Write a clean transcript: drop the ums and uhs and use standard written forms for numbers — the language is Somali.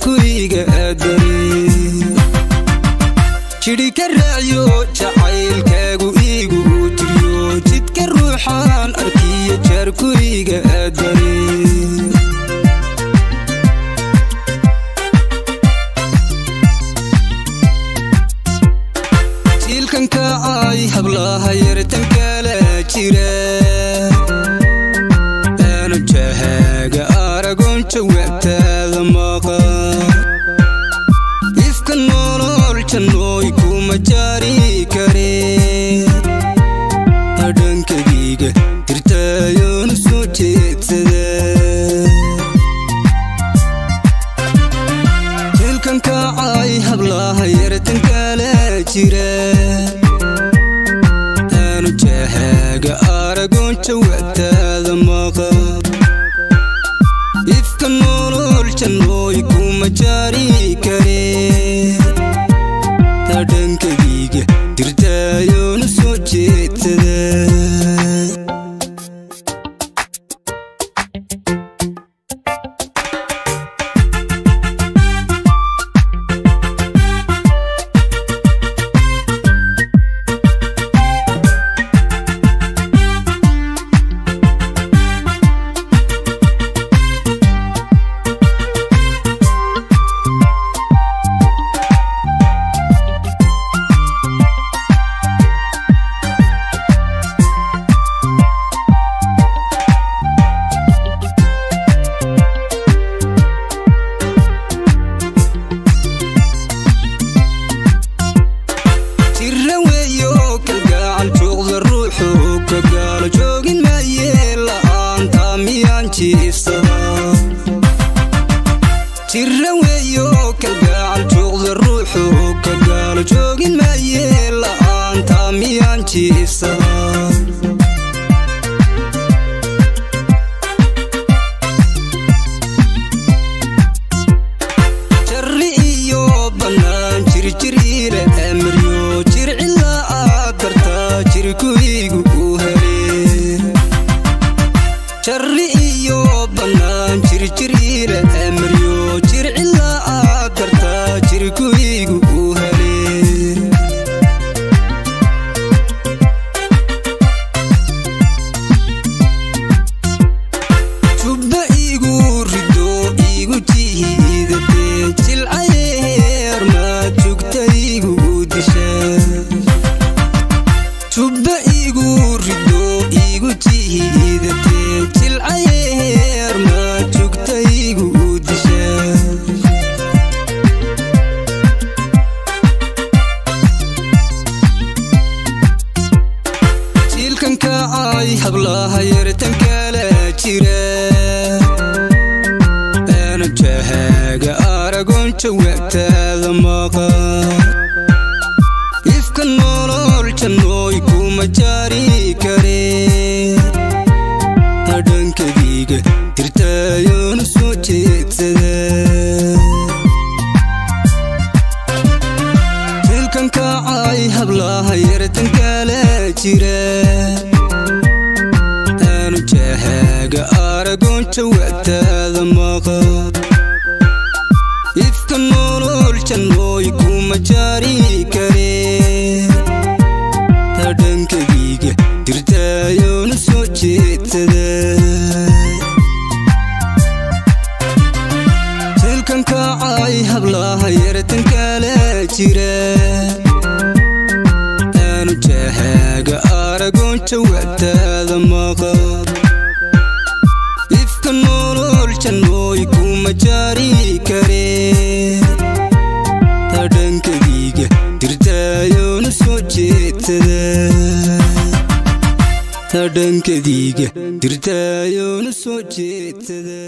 jarkuyga adari jiri karaayo jacaylkaagu iigu tiriyo jidka ruuxaan arkiyo jarkuyga adari tilkanka ay hablaha yartan kala jira ana jahaga aragon jawaabtaada maqan ifka nolol jannooy kuma jari kare hadhankayga dirtaayoon soo jeedsada tilkanka ay hablaha yartan kala jira ana jahaga aragon jawaabtaada maqan ifka nolol jannooy kuma jari kare hadhankayga dirtaayoon soo jeedsada jira weeyo kalgacal jooqda ruuxu ka gaalo joogin maaye la'aanta miyaan jiifsadaa jarri iyo bannaan jirjiriile amaryo jircila aad dartaa jirkuygu u hele jarri iyo bannaan jirjiriile amaryo jircila aad dartaa jirkuygu u hele jubba igu rido igu jiidate jilcayeer maad jugtaygu disha jubba igu rido igu jiidate jilcayeer maad jugtaygu disha tilkanka ay hablaha yartan kala jira ana jahaga aragon jawaabtaada maqan ifka nolol jannooy kuma jari kare hadhankayga dirtaayoon soo jeedsada tilkanka ay hablaha yartan kala jira ana jahaga aragon jawaabtaada maqan ifka nolol jannooy kuma jari kare hadhankayga dirtaayoon soo jeedsada tilkanka ay hablaha yartan kala jira ana jahaga aragon jawaabtaada maqan ifka nolol jannooy kuma jari kare hadhankayga dirtaayoon soo jeedsada hadhankayga dirtaayoon soo jeedsada